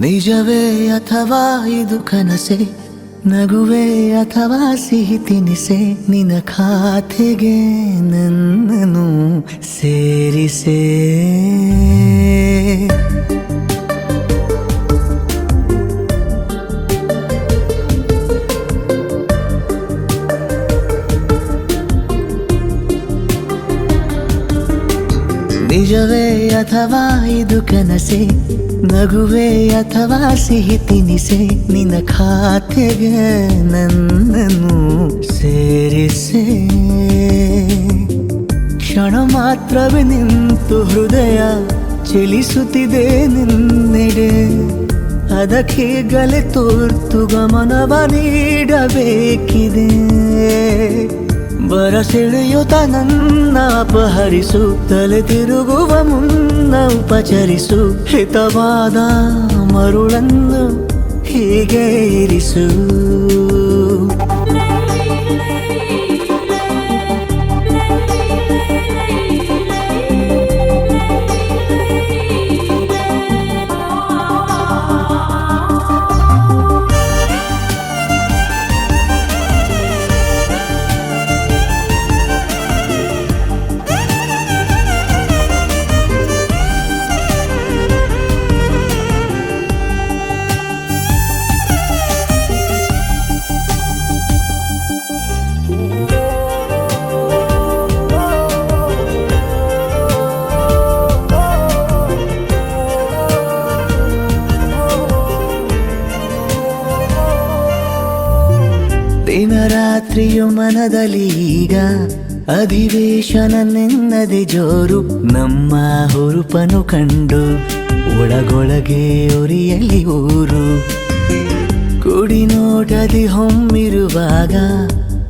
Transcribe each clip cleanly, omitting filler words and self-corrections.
ನಿಜವೇ ಅಥವಾ ಇದು ಕನಸೆ, ನಗುವೆ ಅಥವಾ ಸಿಹಿ ತಿನಿಸೆ, ನಿನ್ನ ಖಾತೆಗೆ ನನ್ನನ್ನು ಸೇರಿಸೆ. ನಿಜವೇ ಅಥವಾ ಇದು ಕನಸೆ, ನಗುವೆ ಅಥವಾ ಸಿಹಿ ತಿನಿಸೆ, ನಿನ್ನ ಖಾತೆಗೆ ನನ್ನನ್ನು ಸೇರಿಸೆ. ಕ್ಷಣ ಮಾತ್ರವೇ ನಿಂತು ಹೃದಯ ಚಲಿಸುತ್ತಿದೆ ನಿನ್ನೆಡೆ, ಅದಕ್ಕೀಗಲೇ ತುರ್ತು ಗಮನವ ನೀಡಬೇಕಿದೆ. ಬರಸೆಳೆಯುತ್ತ ನನ್ನ ಅಪಹರಿಸು, ತಲೆ ತಿರುಗುವ ಮುನ್ನ ಉಪಚರಿಸು, ಹಿತವಾದ ಮರುಳನ್ನು ಹೀಗೆ ಇರಿಸು. ದಿನರಾತ್ರಿಯು ಮನದಲ್ಲಿ ಈಗ ಅಧಿವೇಶನ ನೆನ್ನದೆ ಜೋರು, ನಮ್ಮ ಹುರುಪನು ಕಂಡು ಒಳಗೊಳಗೆ ಉರಿಯಲಿ ಊರು. ಕುಡಿ ನೋಟದಿ ಹೊಮ್ಮಿರುವಾಗ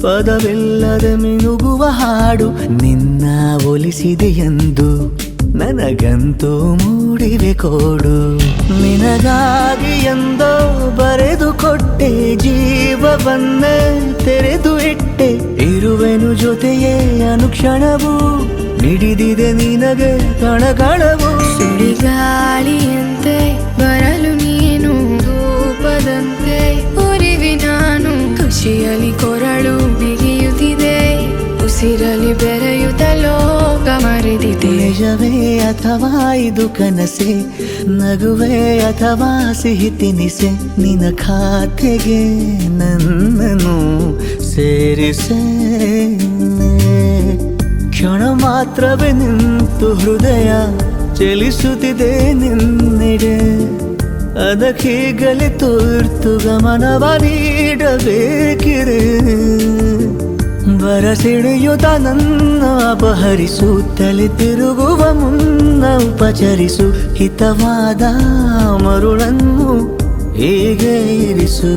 ಪದವಿಲ್ಲದೆ ಮಿನುಗುವ ಹಾಡು, ನಿನ್ನ ಒಲಿಸಿದೆ ಎಂದು ನನಗಂತೂ ಮೂಡಿವೆ ಕೋಡು. ನಿನಗಾಗಿ ಎಂದೋ ಬರೆದು ಕೊಟ್ಟೆ, ಜೀವವನ್ನೇ ತೆರೆದು ಇಟ್ಟೆ, ಇರುವೆನು ಜೊತೆಯೇ ಅನುಕ್ಷಣವು, ಮಿಡಿದಿದೆ ನಿನಗೆ ಕಣಕಣವು. ಸುಳಿಗಾಳಿಯಂತೆ ಬರಲು ನೀನು, ಧೂಪದಂತೆ ಉರಿವಿ ನಾನು, ಖುಷಿಯಲ್ಲಿ ಕೊರಳು ಬಿಗಿಯುತ್ತಿದೆ, ಉಸಿರಲಿ ಬೆರೆಯುತ್ತ ಲೋಕ ಮರೆದಿದೆ. ನಿಜವೇ ಅಥವಾ ಇದು ಕನಸೆ, ನಗುವೆ ಅಥವಾ ಸಿಹಿ ತಿನಿಸೆ, ನಿನ್ನ ಖಾತೆಗೆ ನನ್ನನ್ನು ಸೇರಿಸೆ. ಕ್ಷಣ ಮಾತ್ರವೇ ನಿಂತು ಹೃದಯ ಚಲಿಸುತ್ತಿದೆ ನಿನ್ನೆಡೆ, ಅದಕ್ಕೀಗಲೇ ತುರ್ತು ಗಮನವ ನೀಡಬೇಕಿದೆ. ಬರಸೆಳೆಯುತ್ತ ನನ್ನ ಅಪಹರಿಸು, ತಲೆ ತಿರುಗುವ ಮುನ್ನ ಉಪಚರಿಸು, ಹಿತವಾದ ಮರುಳನ್ನು ಹೀಗೆ ಇರಿಸು.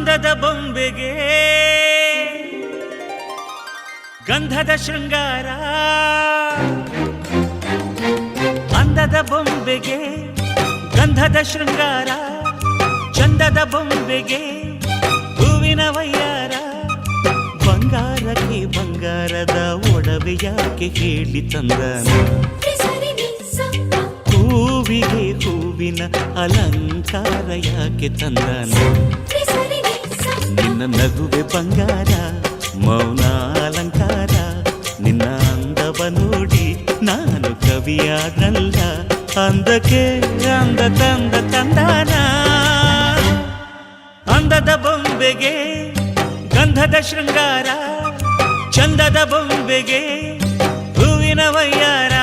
ಅಂದದ ಬೊಂಬೆಗೆ ಗಂಧದ ಶೃಂಗಾರ, ಅಂದದ ಬೊಂಬೆಗೆ ಗಂಧದ ಶೃಂಗಾರ, ಚಂದದ ಬೊಂಬೆಗೆ ಹೂವಿನ ವಯ್ಯಾರ. ಬಂಗಾರಕ್ಕೆ ಬಂಗಾರದ ಒಡವೆ ಯಾಕೆ ಹೇಳಿ ತಂದನ, ಹೂವಿಗೆ ಹೂವಿನ ಅಲಂಕಾರ ಯಾಕೆ ತಂದನ. ನಿನ್ನ ನಗುವೆ ಬಂಗಾರ, ಮೌನ ಅಲಂಕಾರ, ನಿನ್ನ ಅಂದವ ನೋಡಿ ನಾನು ಕವಿಯಾದಲ್ಲ. ಅಂದಕ್ಕೆ ಅಂದ ತಂದ ತಂದಾನ, ಅಂದದ ಬೊಂಬೆಗೆ ಗಂಧದ ಶೃಂಗಾರ, ಚಂದದ ಬೊಂಬೆಗೆ ಹೂವಿನ ವಯ್ಯಾರ.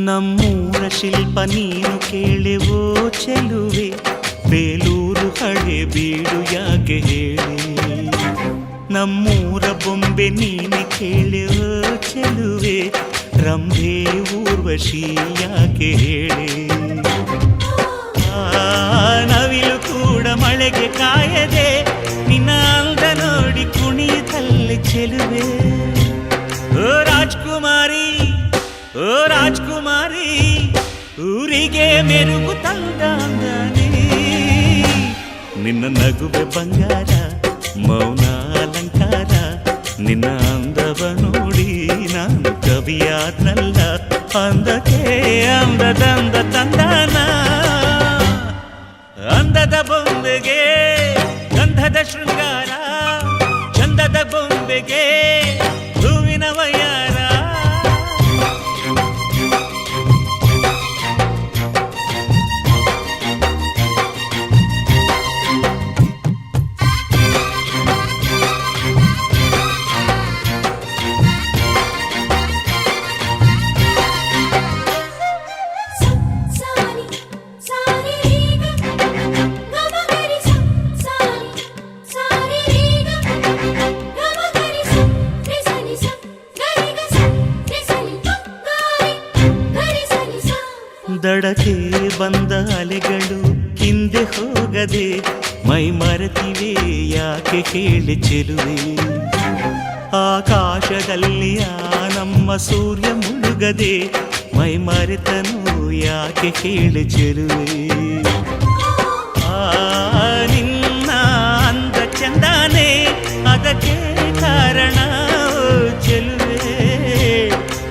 ನಮ್ಮೂರ ಶಿಲ್ಪ ನೀನು ಕೇಳೆವೋ ಚೆಲುವೆ, ಬೇಲೂರು ಹಳೆ ಬೀಡು ಯಾಕೆ ಹೇಳಿ. ನಮ್ಮೂರ ಬೊಂಬೆ ನೀನು ಕೇಳೆವೋ ಚೆಲುವೆ, ರಂಭೆ ಊರ್ವಶಿ ಯಾಕೆ ಹೇಳಿ. ನವಿಲು ಕೂಡ ಮಳೆಗೆ ಕಾಯದೆ ನಿನ್ನ ಅಂದ ನೋಡಿ ಕುಣಿತಲ್ಲಿ ಚೆಲುವೆ. ಓ ರಾಜ್ಕುಮಾರಿ, ಓ ರಾಜ್ಕುಮಾರಿ, ಊರಿಗೆ ಮೆರುಗು ತಂದಾನೆ. ನಿನ್ನ ನಗುವೆ ಬಂಗಾರ, ಮೌನ ಅಲಂಕಾರ, ನಿನ್ನ ಅಂದವ ನೋಡಿ ನಾನು ಕವಿಯಾದಲ್ಲ. ಅಂದಕ್ಕೆ ಅಂದದಂದ ತಂದಾನ, ಅಂದದ ಬೊಂಬೆಗೆ ಗಂಧದ ಶೃಂಗಾರ, ಚಂದದ ಬೊಂಬೆಗೆ ಹೂವಿನ ವಯ್ಯಾರ. ದಡಕ್ಕೆ ಬಂದ ಅಲೆಗಳು ಹಿಂದೆ ಹೋಗದೆ ಮೈ ಮರೆತಿವೆ ಯಾಕೆ ಕೇಳಿ ಚೆಲುವೆ. ಆಕಾಶದಲ್ಲಿ ಆ ನಮ್ಮ ಸೂರ್ಯ ಮುಳುಗದೆ ಮೈ ಮರೆತನು ಯಾಕೆ ಕೇಳಿ ಚೆಲುವೆ. ನಿನ್ನ ಅಂದ ಚಂದಾನೆ ಅದಕ್ಕೆ ಕಾರಣ ಚೆಲುವೆ.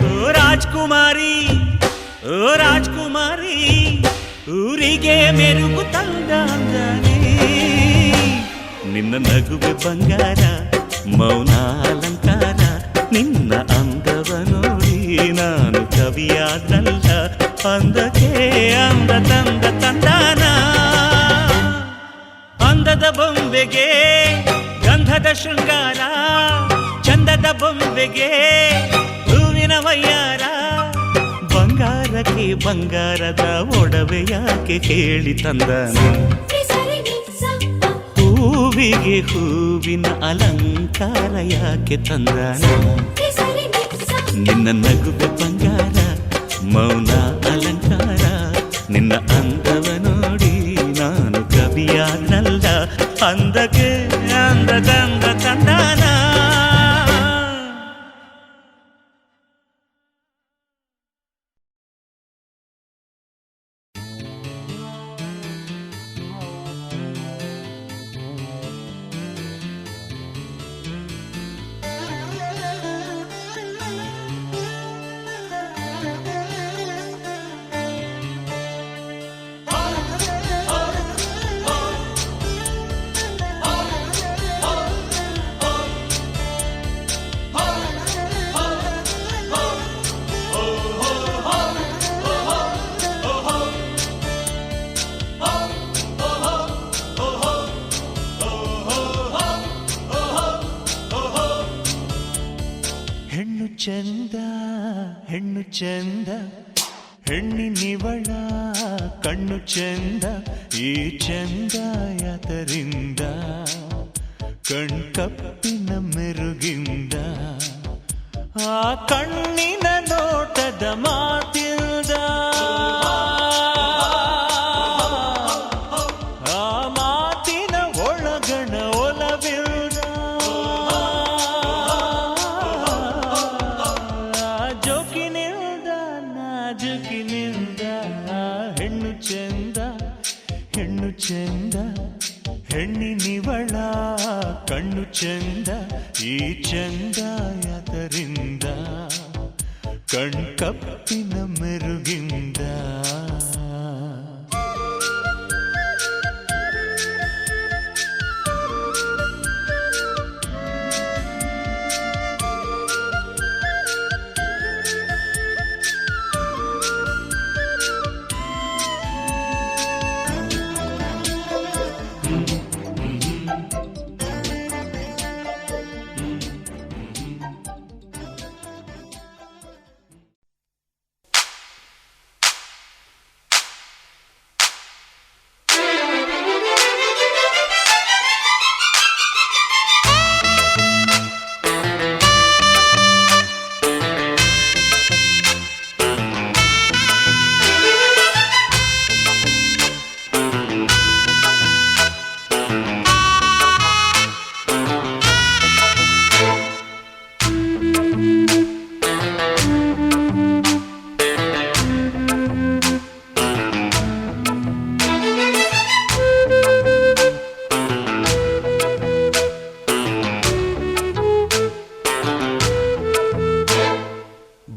ಓ ರಾಜ್ಕುಮಾರಿ, ಓ ರಾಜ್ಕುಮಾರಿ, ಊರಿಗೆ ಮೆರುಗು ತಂದಾನೆ. ನಿನ್ನ ನಗುವೆ ಬಂಗಾರ, ಮೌನ ಅಲಂಕಾರ, ನಿನ್ನ ಅಂದವ ನೋಡಿ ನಾನು ಕವಿಯಾದಲ್ಲ. ಅಂದಕ್ಕೆ ಅಂದ ತಂದ ತಂದಾನ, ಅಂದದ ಬೊಂಬೆಗೆ ಗಂಧದ ಶೃಂಗಾರ, ಚಂದದ ಬೊಂಬೆಗೆ ಹೂವಿನ ವಯ್ಯಾರ. ಬಂಗಾರಕ್ಕೆ ಬಂಗಾರದ ಒಡವೆ ಯಾಕೆ ಕೇಳಿ ತಂದನ, ಹೂವಿಗೆ ಹೂವಿನ ಅಲಂಕಾರ ಯಾಕೆ ತಂದನ. ನಿನ್ನ ನಗುವೆ ಬಂಗಾರ, ಮೌನ ಅಲಂಕಾರ, ನಿನ್ನ ಅಂದವ ನೋಡಿ ನಾನು ಕವಿಯಾದಲ್ಲ. ಅಂದಕ್ಕೆ ಅಂದದಂದ ತಂದಾನ. ಚಂದ ಹೆಣ್ಣು ಚಂದ ಹೆಣ್ಣಿನಿವಳ ಕಣ್ಣು ಚಂದ, ಈ ಚಂದ ಯಾತರಿಂದ, ಕಣ್ಕಪ್ಪಿನ ಮೆರುಗಿಂದ, ಆ ಕಣ್ಣಿನ ನೋಟದ ಮಾತಿಲ್ದ, ಆ ಮಾತಿನ ಒಳಗಣ ಒಲವಿಲ್ದ, ಜೋಕಿನಿಲ್ದ ನಾಜುಕಿನಿಲ್ದ, ಹೆಣ್ಣು ಚಂದ ಹೆಣ್ಣು ಚಂದ, ಹೆಣ್ಣಿನಿವಳ ಕಣ್ಣು ಚಂದ, ಈ ಚಂದ ಯಾತರಿಂದ, ಕಣ್ಕಪ್ಪಿನ ಮೆರುಗಿಂದ.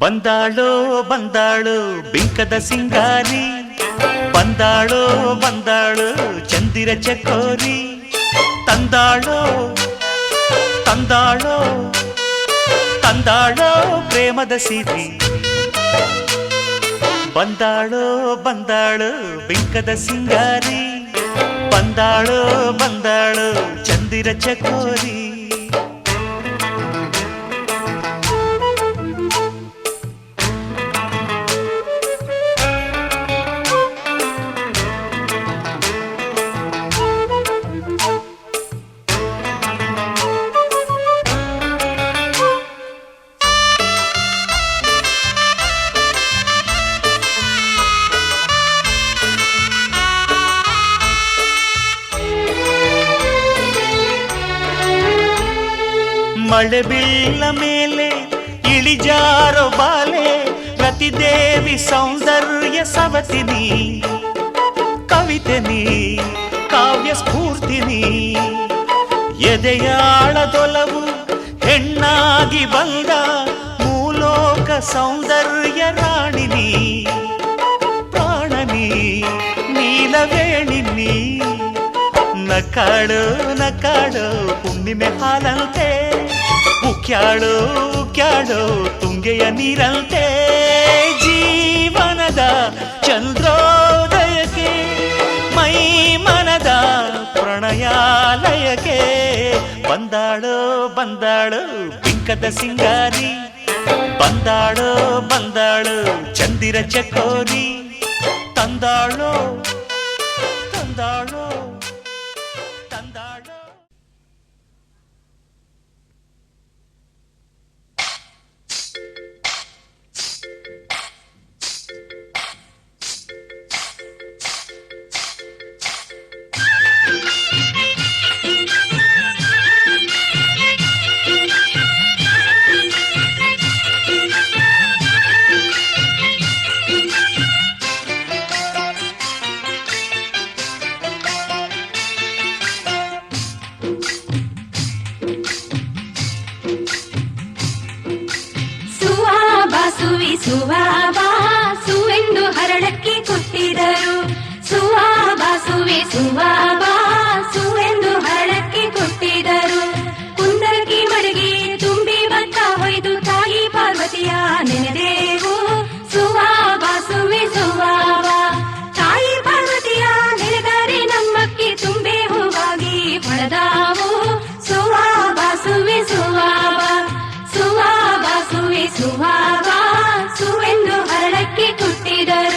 ಬಂದಾಳೋ ಬಂದಾಳು ಬಿಂಕದ ಸಿಂಗಾರಿ, ಬಂದಾಳೋ ಬಂದಾಳು ಚಂದಿರ ಚಕೋರಿ, ತಂದಾಳೋ ತಂದಾಳೋ ತಂದಾಳೋ ಪ್ರೇಮದ ಸಿರಿ. ಬಂದಾಳೋ ಬಂದಾಳು ಬಿಂಕದ ಸಿಂಗಾರಿ, ಬಂದಾಳೋ ಬಂದಾಳು ಚಂದಿರ ಚಕೋರಿ. ಮಳೆ ಬೀಳ ಮೇಲೆ ಇಳಿಜಾರೋ ಬಾಲೆ, ರತಿದೇವಿ ಸೌಂದರ್ಯ ಸವತಿನಿ, ಕವಿತೆನಿ ಕಾವ್ಯ ಸ್ಫೂರ್ತಿನಿ, ಎದೆಯಾಳದೊಲವು ಹೆಣ್ಣಾಗಿ ಬಂದ ಮೂಲೋಕ ಸೌಂದರ್ಯ ರಾಣಿನಿ, ಪ್ರಾಣನಿ ನೀಲವೇಣಿನಿ, ನಕಾಳು ನಕಾಳು ಹುಣ್ಣಿಮೆ ಹಾಲಂತೆ, ಉಕ್ಯಾಳು ಉಕ್ಯಾಳು ತುಂಗೆಯ ನೀರಂತೆ, ಜೀವನದ ಚಂದ್ರೋದಯಕ್ಕೆ ಮೈ ಮನದ ಪ್ರಣಯಾಲಯಕ್ಕೆ. ಬಂದಾಳು ಬಂದಾಳು ಬಿಂಕದ ಸಿಂಗಾರಿ, ಬಂದಾಳು ಬಂದಾಳು ಚಂದಿರ ಚಕೋರಿ, ತಂದಾಳೋ ತಂದಾಳೋ ತಂದಾಳೋ. ಸುವೆಂದು ಹರಳಕ್ಕೆ ಕೊಟ್ಟಿದರು, ಸುವೆಂದು ಹರಳಕ್ಕೆ ಕೊಟ್ಟಿದರು. ಕುಂದರಗಿ ಮಡಗಿ ತುಂಬಿ ಭತ್ತ ಹೊಯ್ದು ತಾಯಿ ಪಾರ್ವತಿಯ ನೆನೆದೇವು, ಸುವೆ ತಾಯಿ ಪಾರ್ವತಿಯ ನೆನೆದರೆ ನಮ್ಮಕ್ಕಿ ತುಂಬೆ ಹೂವಾಗಿ ಹೊಳೆದಾವು, ಸುವೆ ಸುವೆಂದು ಹರಳಕ್ಕೆ ಕೊಟ್ಟಿದರು.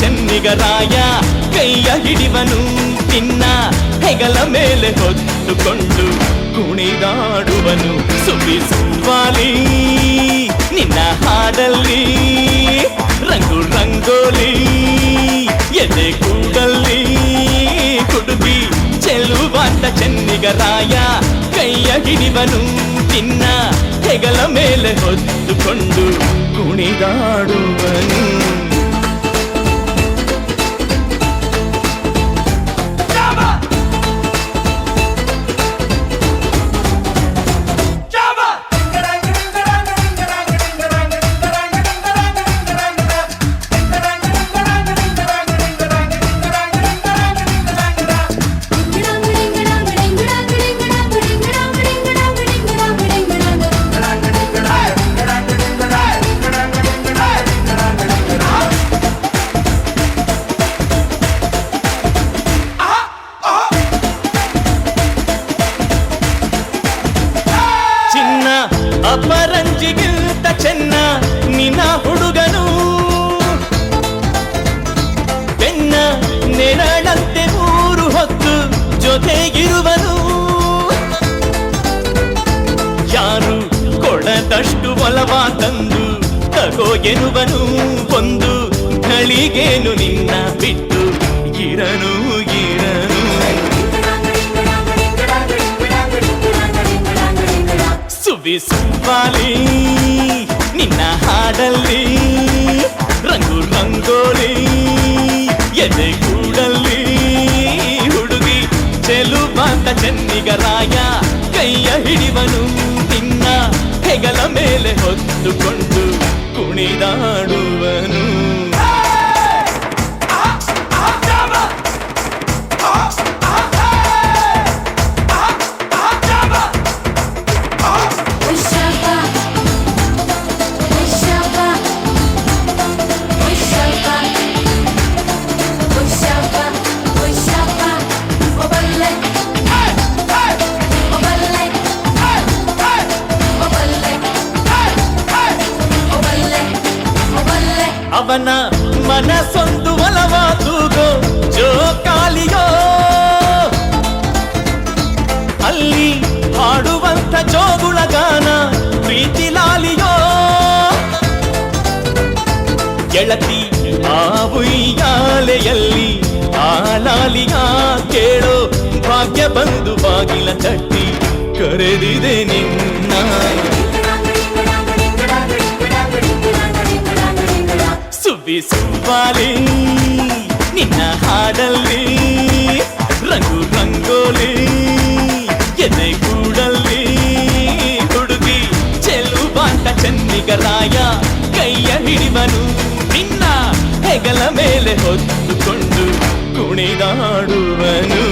ಚೆನ್ನಿಗರಾಯ ಕೈಯ ಹಿಡಿವನು ನಿನ್ನ ಹೆಗಲ ಮೇಲೆ ಹೊತ್ತುಕೊಂಡು ಕುಣಿದಾಡುವನು ಸುವಾಲಿ ನಿನ್ನ ಹಾಡಲ್ಲಿ ರಂಗು ರಂಗೋಲಿ ಎದೆ ಕೂಡಲ್ಲಿ ಹುಡುಗಿ ಚೆಲುವಾದ ಚೆನ್ನಿಗರಾಯ ಕೈಯ ಹಿಡಿವನು ನಿನ್ನ ಹೆಗಲ ಮೇಲೆ ಹೊತ್ತುಕೊಂಡು ಕುಣಿದಾಡುವನು ಅಪರಂಜಿಗಿಂತ ಚೆನ್ನ ನಿನ್ನ ಹುಡುಗನು ಬೆನ್ನ ನೆರಳಂತೆ ಮೂರು ಹೊತ್ತು ಜೊತೆಗಿರುವನು ಯಾರು ಕೊಡದಷ್ಟು ಒಲವ ತಂದು ತಗೋ ಎನ್ನುವನು ಒಂದು ಘಳಿಗೇನು ನಿನ್ನ ಬಿಟ್ಟು ಇರನು ಇರನು ಸುವಾಲಿ ನಿನ್ನ ಹಾಡಲ್ಲಿ ರಂಗು ರಂಗೋಲಿ ಎದೆ ಕೂಡಲ್ಲಿ ಹುಡುಗಿ ಚೆಲುವಾದ ಚೆನ್ನಿಗರಾಯ ಕೈಯ ಹಿಡಿವನು ನಿನ್ನ ಹೆಗಲ ಮೇಲೆ ಹೊತ್ತುಕೊಂಡು ಕುಣಿದಾಡುವನು ಅವನ ಮನಸ್ಸೊಂದು ಒಲವ ತೂಗೋ ಜೋಕಾಲಿಯೋ ಅಲ್ಲಿ ಹಾಡುವಂತ ಜೋಗುಳ ಗಾನ ಪ್ರೀತಿ ಲಾಲಿಯೋ ಗೆಳತಿ ಆ ಉಯ್ಯಾಲೆಯಲ್ಲಿ ಆ ಲಾಲಿಯ ಕೇಳೋ ಭಾಗ್ಯ ಬಂದು ಬಾಗಿಲ ತಟ್ಟಿ ಕರೆದಿದೆ ನಿನ್ನ ಸುವಾಲಿ ನಿನ್ನ ಹಾಡಲ್ಲಿ ರಂಗು ರಂಗೋಲಿ ಎದೆ ಕೂಡಲ್ಲಿ ಹುಡುಗಿ ಚೆಲುವಾದ ಚೆನ್ನಿಗರಾಯ ಕೈಯ ಹಿಡಿವನು ನಿನ್ನ ಹೆಗಲ ಮೇಲೆ ಹೊತ್ತುಕೊಂಡು ಕುಣಿದಾಡುವನು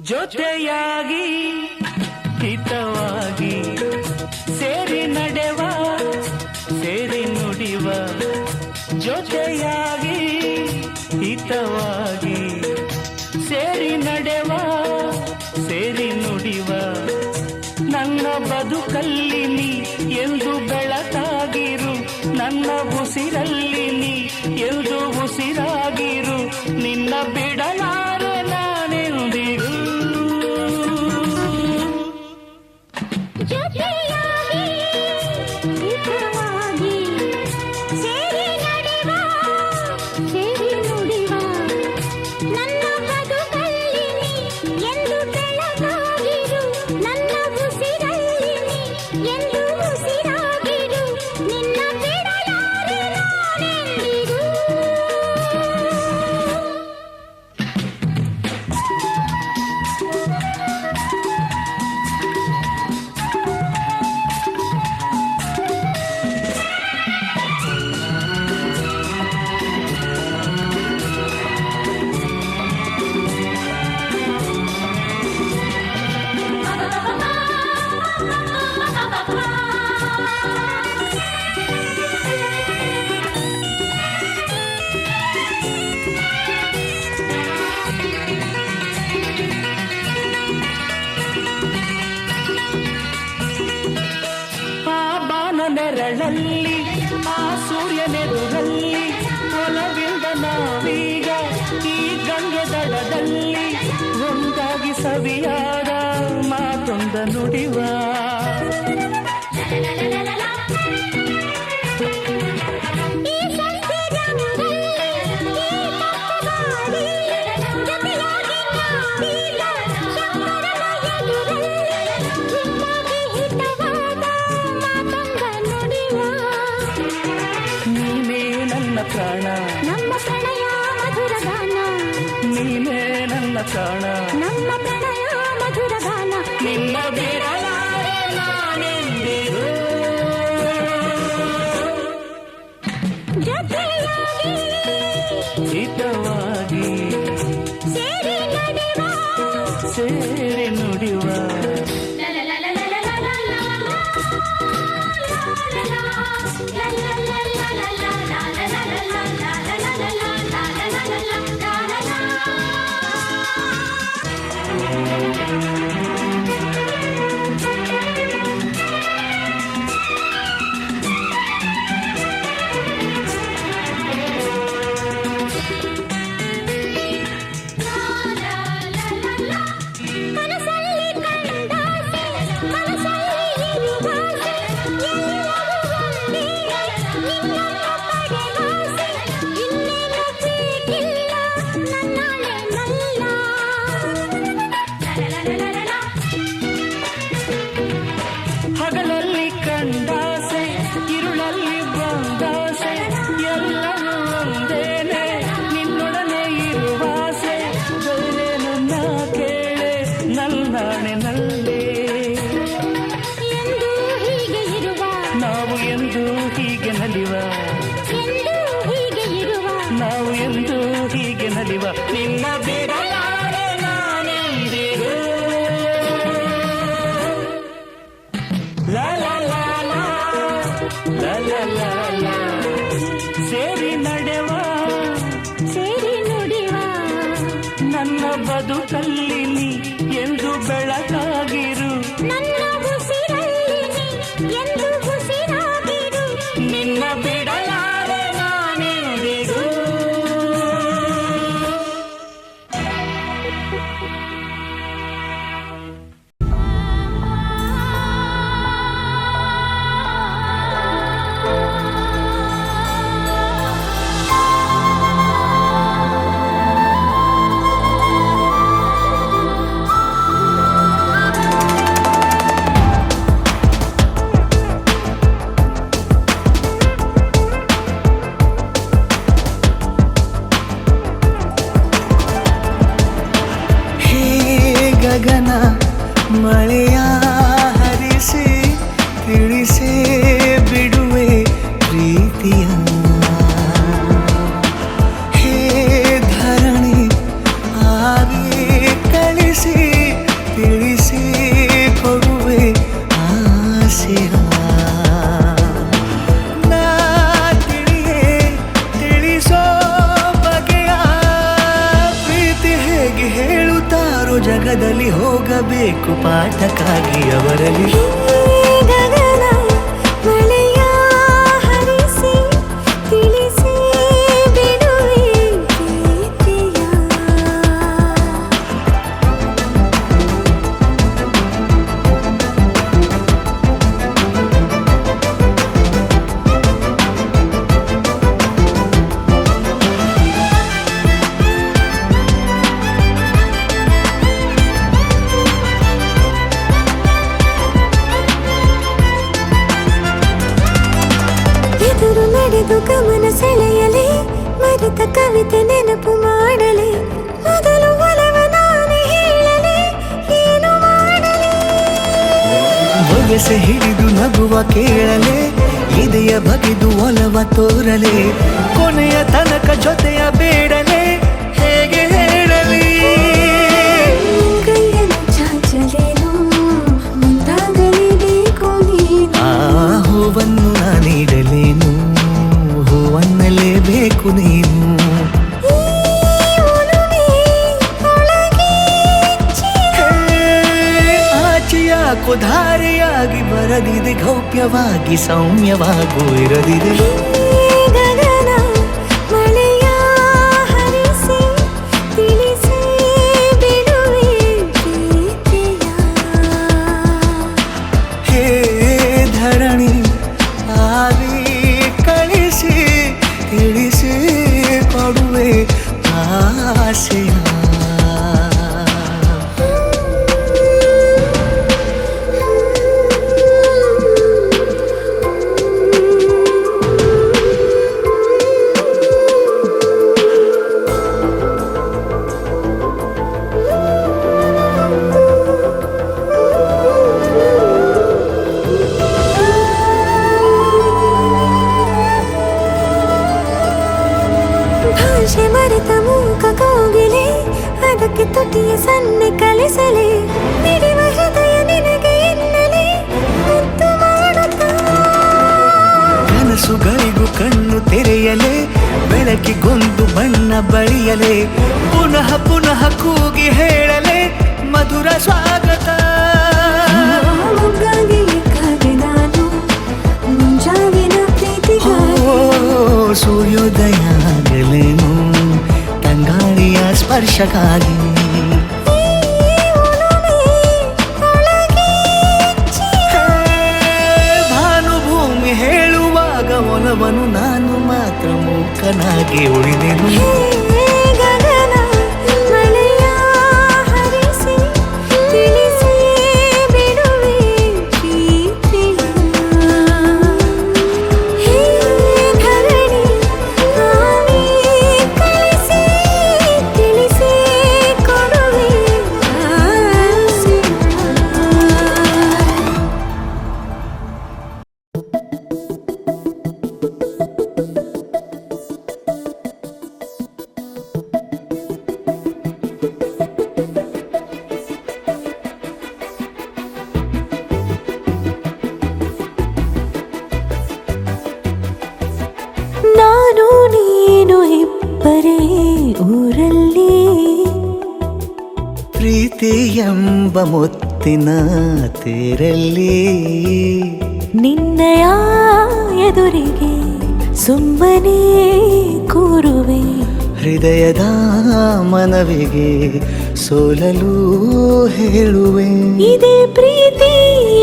ಜೊತೆಯಾಗಿ ಹಿತವಾಗಿ ಸೇರಿ ನಡೆವ ಸೇರಿ ನುಡಿವ ಜೊತೆಯಾಗಿ ಹಿತವಾಗಿ ಸೇರಿ ನಡೆವ ಸೇರಿ ನುಡಿವ ನನ್ನ ಬದುಕಲ್ಲಿ ನೀ ಎಂದು ಬೆಳಕಾಗಿರು ನನ್ನ ಉಸಿರಲ್ಲಿ ನೀ ಎಂದು ಉಸಿರಾಗಿರು ನಿನ್ನ ಬಿಡಲಾರೆ ನಾನೆಂದಿಗೂ ಜೊತೆಯಾಗಿ ಹಿತವಾಗಿ ಸೇರಿ ನಡೆವ ಸೇರಿ ನುಡಿವ ನನ್ನ ಬದುಕಲ್ಲಿ ನೀ ಎಂದು ಬೆಳಕಾಗಿರು ನನ್ನ ಉಸಿರಲ್ಲಿ ನೀ ಎಂದು ಉಸಿರಾಗಿರು ನಿನ್ನ ಬಿಡಲಾರೆ ನಾನೆಂದಿಗೂ ನೆರಳಲ್ಲಿ ಆ ಸೂರ್ಯನೆದುರಲ್ಲಿ ಒಲವಿಂದ ನಾವೀಗ ಈ ಗಂಗೆ ದಡದಲ್ಲಿ ಒಂದಾಗಿ ಸವಿಯಾದ ಮಾತೊಂದ ನುಡಿವ ಈ ಸಂತೆ ರಂಗಲ್ಲಿ ಈ ಜೊತೆಯಾಗಿ ನಾವೀಗ ಶಂಕರನ ಎದುರಲ್ಲಿ ಹಿಮ್ಮಾಗಿ ಹಿತವಾದ ಮಾತಂಗ ನುಡಿವ ನೀನೇ ನನ್ನ ಪ್ರಾಣ ನಮ್ಮ ಪ್ರಣಯ ಮಧುರ ಗಾನ ನೀನೇ ನನ್ನ ಪ್ರಾಣ ನಮ್ಮ ಪ್ರಣಯ ಮಧುರ ಗಾನ ನಿನ್ನ ಬಿಡಲಾರೆ ನಾನೆಂದಿಗೂ ಜೊತೆಯಾಗಿ ಹಿತವಾಗಿ ಸೇರಿ ನಡೆವ ಸೇರಿ ನುಡಿವ ಕನಸಲ್ಲಿ ಕಂಡಾಸೆ ಮನಸ್ಸಲ್ಲಿ ಇರುವಾಸೆ ಎಲ್ಲವೂ ಒಂದೇ ನಿನ್ನನ್ನು ಪಡೆವಾಸೆ ಇನ್ನೇನು ಬೇಕಿಲ್ಲ ನನ್ನಾಳೆ ನಲ್ಲ ಹಗಲಲ್ಲಿ ಕಂಡಾಸೆ ಇರುಳಲ್ಲಿ ಬಂದಾಸೆ ಎಲ್ಲವೂ ಒಂದೇನೆ ನಿನ್ನೊಡನೆ ಇರುವಾಸೆ ಬೇರೆ ನನ್ನ ಕೇಳೆ ನಲ್ಲಾಣೆ ನಲ್ಲೇ ಎಂದು ಹೀಗೆ ಇರುವ ನಾವು ಎಂದು ಹೀಗೆ ನಲಿವ ಎಂದು ಹೀಗೆ ಇರುವ ನಾವು ಎಂದು ಹೀಗೆ ನಲಿವ ನಿನ್ನ ಬಿಡಲಾರೆ ನಾನೆಂದಿಗೂ ಲಾ ಲಾ ಲಾ ಲಾ ಲಾ ಲಾ ಲಾ ಲಾ ಸೇರಿ ನಡೆವ ಸೇರಿ ನುಡಿವ ನನ್ನ ಬದುಕಲ್ಲಿ ನೀ ಎಂದು ಬೆಳಕಾಗಿರು ನನ್ನ ಉಸಿರಲ್ಲಿ ನೀ ಎಂದು ಉಸಿರಾಗಿರು ನಿನ್ನ ಬಿಡಲಾರೆ ನಾನೆಂದಿಗೂ ಹೇ ಗಗನ ಮಳೆಯ ಹರಿಸಿ ತಿಳಿಸೇ ಬಿಡುವೆ ಪ್ರೀತಿಯ ಹೇ ಧರಣಿ ಆವಿ ಕಳಿಸಿ ತಿಳಿಸಿ ಕೊಡುವೆ ಆಸೆಯ ನಾ ತಿಳಿಯೇ ತಿಳಿಸೋ ಬಗೆಯ ಪ್ರೀತಿ ಹೇಗೆ ಹೇಳುತ್ತಾರೋ ಜಗದಲ್ಲಿ ಹೋಗಬೇಕು ಪಾಠಕ್ಕಾಗಿ ಅವರಲ್ಲಿ ಗಗನ ಮಳೆಯ ಹರಿಸಿ ತಿಳಿಸಿ ಬಿಡುವೆ ಪ್ರೀತಿಯ ಎದುರು ನಡೆದು ಗಮನ ಸೆಳೆಯಲಿ ಮರೆತ ಕವಿತೆ ನೆನಪು ಮಾಡಲಿ ಮೊದಲು ಒಲವ ನಾನೇ ಹೇಳಲಿ ಏನು ಮಾಡಲಿ ಬೊಗಸೆ ಹಿಡಿದು ನಗುವ ಕೇಳಲೆ ಇದೆಯ ಬಗೆದು ಒಲವ ತೋರಲೆ ಕೊನೆಯ ತನಕ ಜೊತೆಯ ಬೇಡಲೆ ಹೇಗೆ ಹೇಳಲಿ ಕೈಯನ್ನು ಚಾಚಲೇನು ಮುಂದಾಗಲಿ ಬೇಕು ನೀನು ಆ ಹೂವನ್ನು ನಾನೀಡಲೇನು ಹೂವನ್ನಲೇಬೇಕು ನೀನು ಈ ಒಲವೇ ಒಳಗೆ ಆಚೆಯಾಕೋ ಧಾರೆಯಾಗಿ ಬರದಿದೆ ಗೌಪ್ಯವಾಗಿ ಸೌಮ್ಯವಾಗೂ ಇರದಿದೆ ಗಗನ ಮಳೆಯ ಹರಿಸಿ ತಿಳಿಸಿ ಬಿಡುವೆ ಪ್ರೀತಿಯ ಹೇ ಧರಣಿ ಆವಿ ಕಳಿಸಿ ತಿಳಿಸಿ ಕೊಡುವೆ ಆಸೆಯ ಆಸೆಯ ಭಾಷೆ ಮರೆತ ಮೂಕ ಕೋಗಿಲೆ ಅದಕ್ಕೆ ತುಟಿಯ ಸನ್ನೆ ಕಲಿಸಲೇ ಮಿಡಿವ ಹೃದಯ ನಿನಗೆ ಎನ್ನಲೇ ಮುದ್ದು ಮಾಡುತ್ತಾ ಕನಸುಗಳಿಗೂ ಕಣ್ಣು ತೆರೆಯಲೇ ಬೆಳಕಿಗೊಂದು ಬಣ್ಣ ಬಳಿಯಲೇ ಪುನಃ ಪುನಃ ಕೂಗಿ ಹೇಳಲೇ ಮಧುರ ಸ್ವಾಗತ ಮುಗ್ಗಾಗಿ ಕಾದೆ ನಾನು ಮುಂಜಾವಿನ ಪ್ರೀತಿಗಾಗಿ ಸೂರ್ಯೋದಯ ಆಗಲೇನು ತಂಗಾಳಿಯ ಸ್ಪರ್ಶಕ್ಕಾಗಿ ಭಾನುಭೂಮಿ ಹೇಳುವಾಗ ಒಲವನು ನಾನು ಮಾತ್ರ ಮೂಕನಾಗಿ ಉಳಿದೆನು ಗಗನ ಮಳೆಯ ಹರಿಸಿ ತಿಳಿಸಿ ಬಿಡುವೆ ಪ್ರೀತಿಯ ಹೇ ಧರಣಿ ಆವಿ ಕಳಿಸಿ ತಿಳಿಸಿ ಕೊಡುವೆ ಆಸೆಯ ನಾನು ನೀನು ಇಬ್ಬರೇ ಊರಲ್ಲಿ ಪ್ರೀತಿ ಎಂಬ ಮುತ್ತಿನ ತೇರಲ್ಲಿ ನಿನ್ನಯ ಎದುರಿಗೆ ಸುಮ್ಮನೆ ಕೂರುವೆ ಹೃದಯದ ಮನವಿಗೆ ಸೋಲಲು ಹೇಳುವೆ ಇದೇ ಪ್ರೀತಿ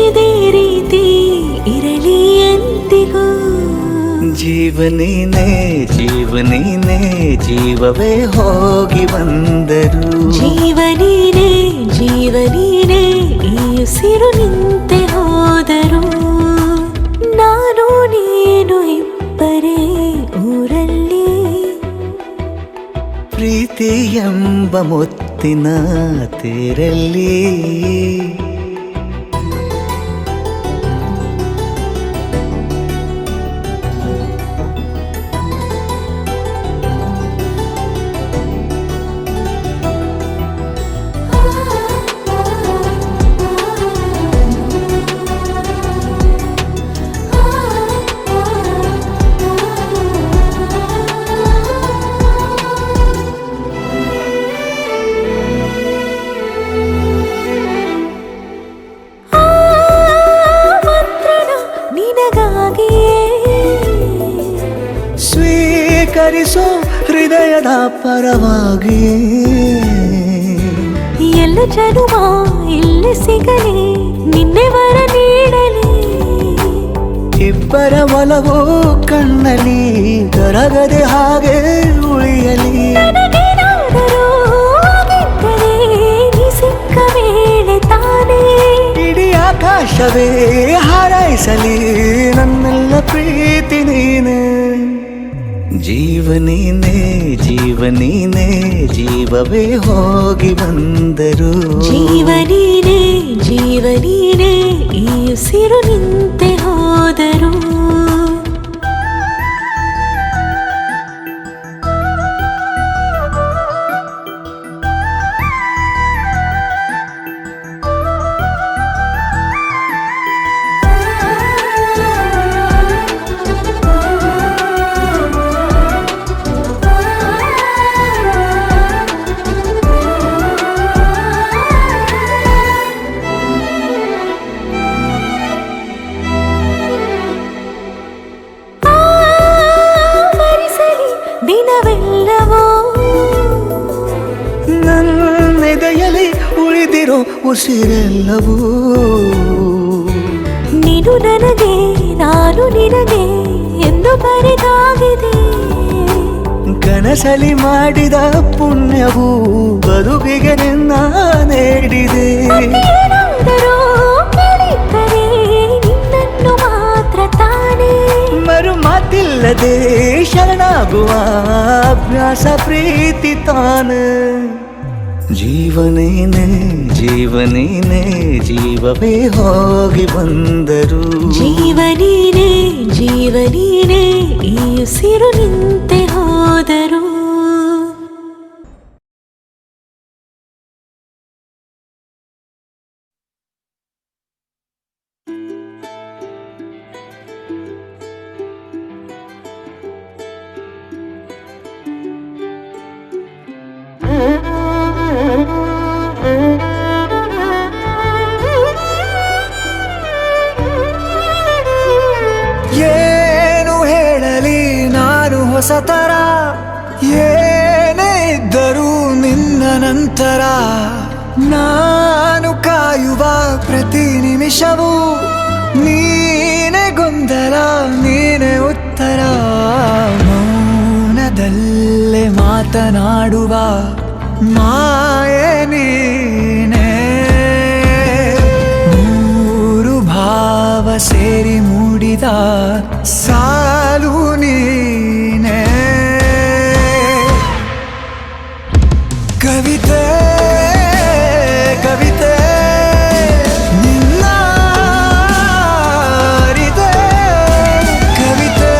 ಇದೇ ರೀತಿ ಇರಲಿ ಎಂದಿಗೂ ಜೀವನೇನೆ ಜೀವನೇನೆ ಜೀವವೇ ಹೋಗಿ ಬಂದರು ಜೀವನೀನೇ ಜೀವನೀನೇ ಈ ಉಸಿರು ನಿಂತೆ ಹೋದರು ನಾನು ನೀನು ಇಬ್ಬರೇ ಊರಲ್ಲಿ ಪ್ರೀತಿ ಎಂಬ ಮುತ್ತಿನ ತೇರಲ್ಲಿ ಸ್ವೀಕರಿಸೋ ಹೃದಯದ ಪರವಾಗಿ ಎಲ್ಲ ಜನುಮ ಇಲ್ಲಿ ಸಿಗಲಿ ನಿನ್ನೆ ವರ ನೀಡಲಿ ಇಬ್ಬರ ಒಲವು ಕಣ್ಣಲ್ಲಿ ಕರಗದೆ ಹಾಗೆ ಉಳಿಯಲಿ ನನಗೇನಾದರೂ ಆಗಿದ್ದರೆ ನೀ ಸಿಕ್ಕ ವೇಳೆ ತಾನೇ ಇಡೀ ಆಕಾಶವೇ ಹಾರೈಸಲಿ ನನ್ನೆಲ್ಲ ಪ್ರೀತಿ ನೀನೆ ಜೀವನೀನೇ ಜೀವನೀನೇ ಜೀವವೇ ಹೋಗಿ ಬಂದರು ಜೀವನೀನೇ ಜೀವನೀನೇ ಈ ಉಸಿರು ನಿಂತೆ ಹೋದರು ನನ್ನೆದೆಯಲ್ಲಿ ಉಳಿದಿರೋ ಉಸಿರೆಲ್ಲವೂ ನೀನು ನನಗೆ ನಾನು ನಿನಗೆ ಎಂದು ಬರೆದಾಗಿದೆ ಕನಸಲಿ ಮಾಡಿದ ಪುಣ್ಯವು ಬದುಕಿಗೆ ನಿನ್ನ ನೀಡಿದೆ. ಏನಾದರೂ ಕೇಳಿದ್ದರೆ ನಿನ್ನನ್ನು ಮಾತ್ರ ತಾನೇ ಮರು ಮಾತಿಲ್ಲದೆ ಶರಣಾಗುವ ಅಭ್ಯಾಸ ಪ್ರೀತಿ ತಾನೆ. ಜೀವನೇನೆ ಜೀವನೇನೆ ಜೀವವೇ ಹೋಗಿ ಬಂದರು. ಜೀವನೀನೇ ಜೀವನೀನೇ ಈ ಉಸಿರು ನಿಂತೆ ಹೋದರು. ಏನು ಹೇಳಲಿ ನಾನು ಹೊಸತರ, ಏನೇ ಇದ್ದರೂ ನಿನ್ನ ನಂತರ ನಾನು ಕಾಯುವ ಪ್ರತಿ ನಿಮಿಷವೂ ನೀನೇ ಗೊಂದಲ ನೀನೇ ಉತ್ತರ. ಮೌನದಲ್ಲೇ ಮಾತನಾಡುವ ಮಾಯೆ ನೀನೇ. ಮೂರು ಭಾವ ಸೇರಿ ಮೂಡಿದ ಸಾಲು ನೀನೇ. ಕವಿತೆ ಕವಿತೆ ನಿನ್ನ ಅರಿತೆ. ಕವಿತೆ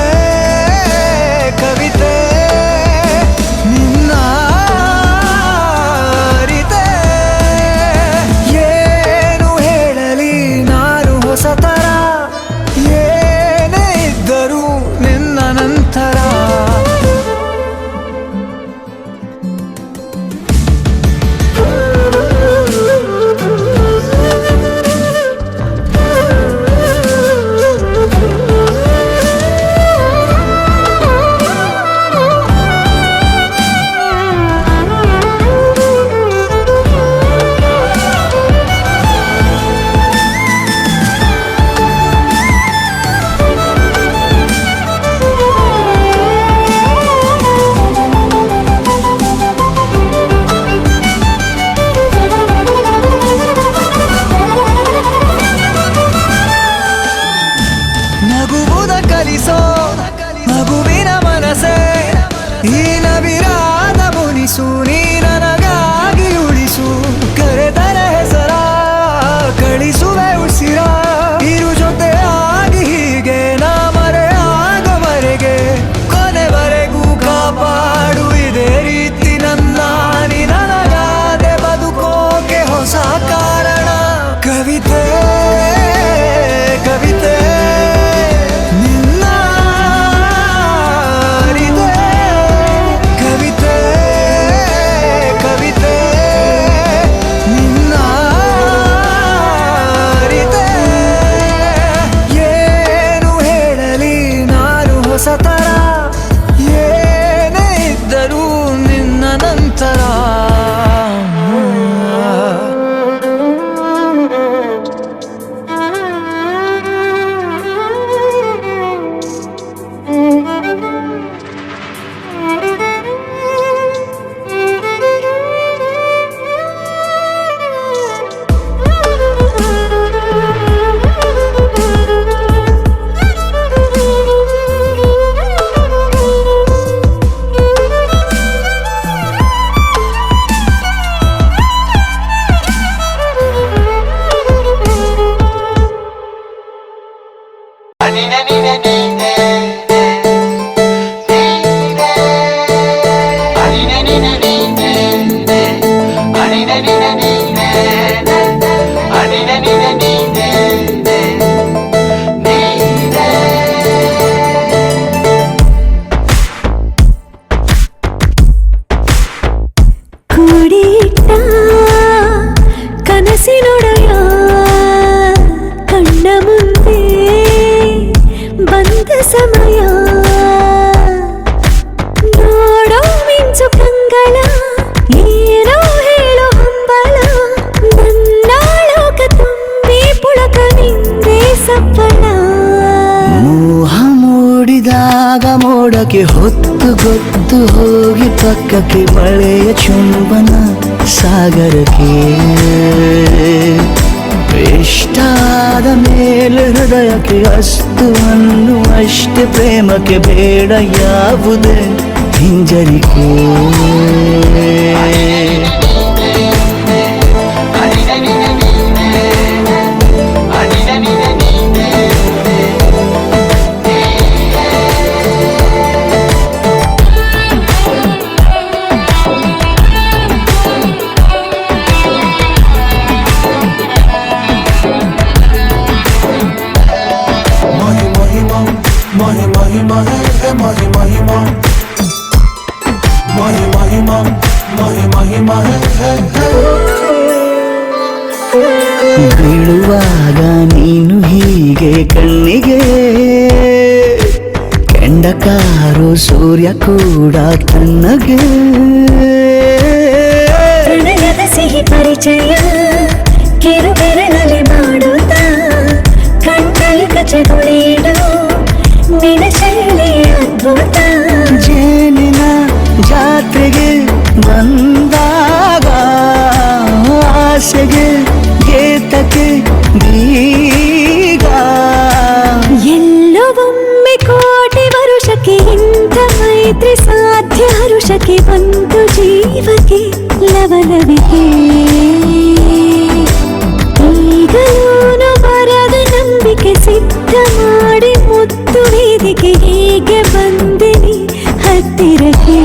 ಕವಿತೆ ನಿನ್ನ ಅರಿತೆ. ಏನು ಹೇಳಲಿ ನಾನು ಹೊಸತರ, ಏನೇ ಇದ್ದರೂ ನಿನ್ನ ನಂತರ. ನಗುವುದ ಕಲಿಸೋ ಮಗುವಿನ ಮನಸೆ, ಈ ನವಿರಾದ ಮುನಿಸು ನೀ ನನಗಾಗಿ ಉಳಿಸು. ಕರೆದರ ಹೆಸರ ಕಳಿಸುವೆ ಉಸಿರ, ಇರು ಜೊತೆ ಆಗಿ ಹೀಗೆ ನಾ ಮರೆ ಆಗವರೆಗೆ. ಕೊನೆವರೆಗೂ ಕಾಪಾಡು ಇದೇ ರೀತಿ ನನ್ನ, ನೀ ನನಗಾದೆ ಬದುಕೋಕೆ ಹೊಸ ಕಾರಣ. ಕವಿತೆ ಕವಿತೆ ನಿನ್ನ ಅರಿತೆ. ಕವಿತೆ ಕವಿತೆ ನಿನ್ನ ಅರಿತೆ. ಏನು ಹೇಳಲಿ ನಾನು ಹೊಸತರ, ಏನೇ ಇದ್ದರೂ ನಿನ್ನ ನಂತರ. ಕೂಡಿಟ್ಟ ಕನಸಿನೊಡೆಯ ಕಣ್ಣ ಮುಂದೆ ಬಂದ ಸಮಯ. ನೋಡೋ ಮಿಂಚು ಕಂಗಳ ಏನೋ ಹೇಳೋ ಹಂಬಲ. ನನ್ನ ಲೋಕ ತುಂಬಿ ಪುಳಕ ನಿಂದೆ ಸಫಲ. ಮೋಹ ಮೂಡಿದಾಗ ಮೋಡಕ್ಕೆ ಯಾಕೆ ಹೊತ್ತು ಗೊತ್ತು ಹೋಗಿ ಪಕ್ಕಕ್ಕೆ ಮಳೆಯ ಚುಂಬನ ಸಾಗರಕ್ಕೆ ಇಷ್ಟಾದ ಮೇಲೆ ಹೃದಯಕ್ಕೆ ಅಸ್ತು ಅನ್ನುವಷ್ಟೇ ಪ್ರೇಮಕ್ಕೆ ಬೇಡ ಯಾವುದೇ ಹಿಂಜರಿಕೆ ಬೀಳುವಾಗ ನೀನು ಹೀಗೆ ಕಣ್ಣಿಗೆ ಕೆಂಡಕಾರು ಸೂರ್ಯ ಕೂಡ ತಣ್ಣಗೆ ಪ್ರಣಯದ ಸಿಹಿ ಪರಿಚಯ ಕಿರುಬೆರಳಲ್ಲಿ ಮಾಡುತ್ತಾ ಕಣ್ಣಲ್ಲಿ ಕಚಗುಳಿಡು ನಿನ ಶೈಲಿ ಅದ್ಭುತ ಜೇನಿನ ಜಾತ್ರೆಗೆ ಬಂದಾಗ ಆಸೆಗೆ ಗೇತಕ್ಕೆ ಬೀಗ ಎಲ್ಲವೊಮ್ಮೆ ಕೋಟಿ ವರುಷಕ್ಕೆ ಇಂಥ ಮೈತ್ರಿ ಸಾಧ್ಯ ಹರುಷಕ್ಕೆ ಬಂತು ಜೀವಕ್ಕೆ ಲವಲವಿಕೆ ಈಗಲೂನು ಬರದ ನಂಬಿಕೆ ಸಿದ್ಧ ಮಾಡಿ ಮುತ್ತು ವೇದಿಕೆ ಹೀಗೆ ಬಂದಿನಿ ಹತ್ತಿರಕ್ಕೆ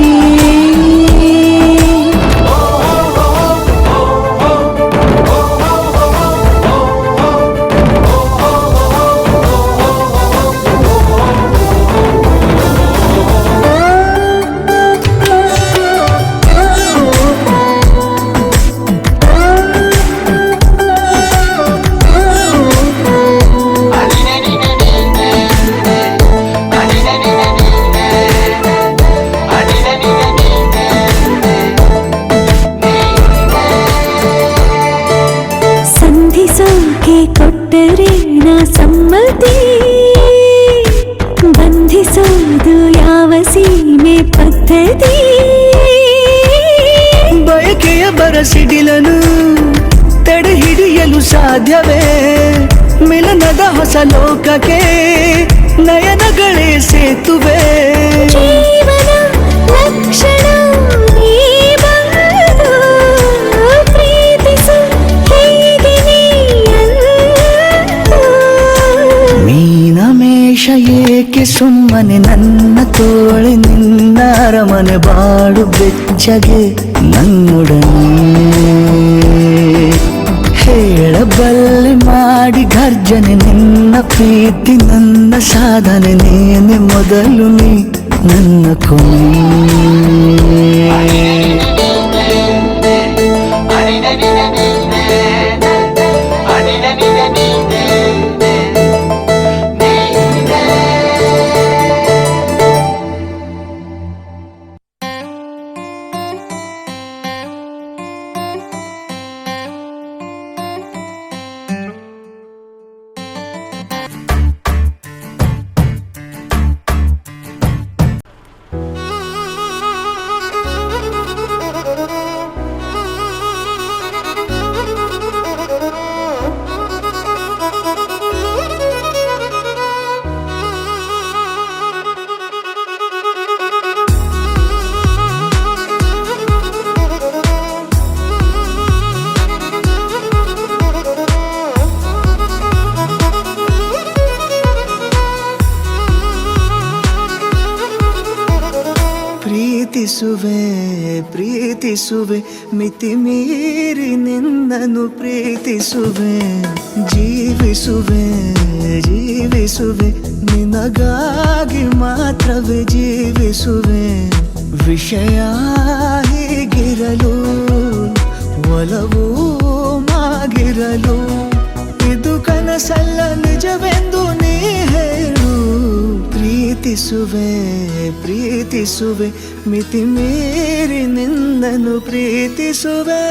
ಕೊಟ್ಟರೆ ನಾ ಸಮ್ಮತಿ ಬಂಧಿಸೋದು ಯಾವ ಸೀಮೆ ಪದ್ಧತಿ ಬಯಕೆಯ ಬರಸಿಡಿಲನು ತಡೆ ಹಿಡಿಯಲು ಸಾಧ್ಯವೇ ಮಿಲನದ ಹೊಸ ಲೋಕಕ್ಕೆ ನಯನಗಳೇ ಸೇತುವೆ ಜೀವನ ಲಕ್ಷಣ ನೀ ಬಂದು ಪ್ರೀತಿಸು ಹೀಗೆ ಮೀನಮೇಷ ಏಕೆ ಸುಮ್ಮನೆ ನನ್ನ ತೋಳೆ ನಿನ್ನ ಅರಮನೆ ಬಾಡು ಬೆಚ್ಚಗೆ ನನ್ನೊಡನೆ ಹೇಳಬಲ್ಲೆ ಮಾಡಿ ಗರ್ಜನೆ ನಿನ್ನ ಪ್ರೀತಿ ನನ್ನ ಸಾಧನೆ ನೇನೆ ಮೊದಲು ನೀ ನನ್ನ ಕೊನೆ ಪ್ರೀತಿಸುವೆ ಪ್ರೀತಿಸುವೆ ಮಿತಿ ಮೀರಿ ನಿನ್ನನ್ನು ಪ್ರೀತಿಸುವೆ ಜೀವಿಸುವೆ ಜೀವಿಸುವೆ ನಿನಗಾಗಿ ಮಾತ್ರವೇ ಜೀವಿಸುವೆ ವಿಷಯ ಹೀಗಿರಲು ಒಲವು ಮಾಗಿರಲು ಇದು ಕನಸಲ್ಲ ನಿಜವೆಂದು ನೀ ಹೇಳು ಪ್ರೀತಿಸುವೆ ಪ್ರೀತಿಸುವೆ ಮಿತಿ ಮೀರಿ ನಿನ್ನನ್ನು ಪ್ರೀತಿಸುವೆ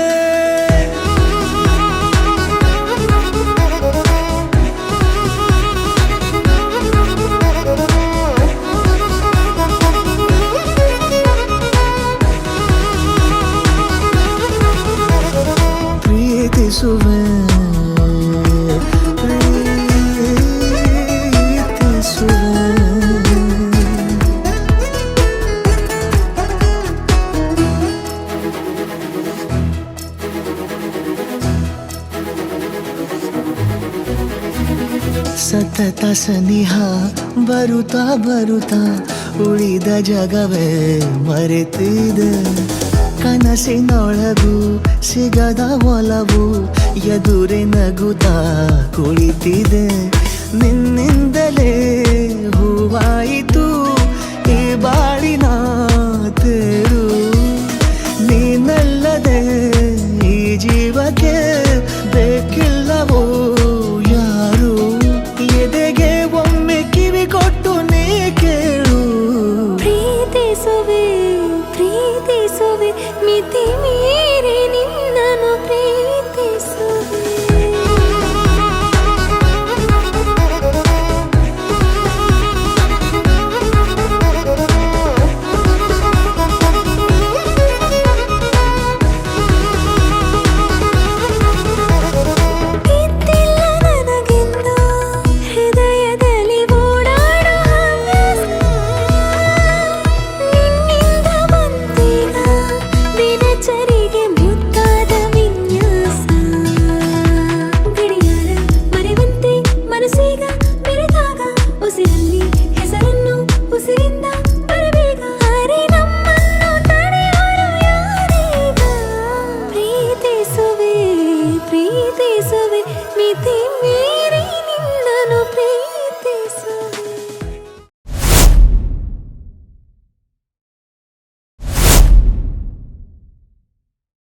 ಸತತ ಸನಿಹ ಬರುತ್ತಾ ಬರುತ್ತಾ ಉಳಿದ ಜಗವೇ ಮರೆತಿದೆ ಕನಸಿನೊಳಗೂ ಸಿಗದ ಒಲವು ಎದುರೆ ನಗುತ್ತಾ ಕುಳಿತಿದೆ ನಿನ್ನಿಂದಲೇ ಹೂವಾಯಿತು ಈ ಬಾಳಿನ ತೇರು ನೀನಲ್ಲದೆ ಈ ಜೀವಕ್ಕೆ ಬೇಕಿಲ್ಲವೋ ಯಾರು ಎದೆಗೆ ಒಮ್ಮೆ ಕಿವಿ ಕೊಟ್ಟು ನೀ ಕೇಳು ಪ್ರೀತಿಸುವೆ ಪ್ರೀತಿಸುವೆ ಮಿತಿ ಮೀರಿ ನಿನ್ನನ್ನು ಪ್ರೀತಿಸುವೆ ಇದ್ದಿಲ್ಲ ನನಗೆಂದು ಹೃದಯದಲ್ಲಿ ಓಡಾಡೋ ಹವ್ಯಾಸ ನಿನ್ನಿಂದ ಬಂದೀಗ ದಿನಚರಿಗೆ ಮುದ್ದಾದ ವಿನ್ಯಾಸ ಗಡಿಯಾರ ಮರೆವಂತೆ ಮನಸ್ಸೀಗ ಬೆರೆತಾಗ ಉಸಿರಲ್ಲಿ ಹೆಸರನ್ನು ಉಸಿರಿಂದ ಬರಬೇಗ ಅರೆ ನಮ್ಮನ್ನು ತಡೆಯೋರು ಯಾರೀಗ ಪ್ರೀತಿಸುವೆ ಪ್ರೀತಿಸುವೆ ಮಿತಿ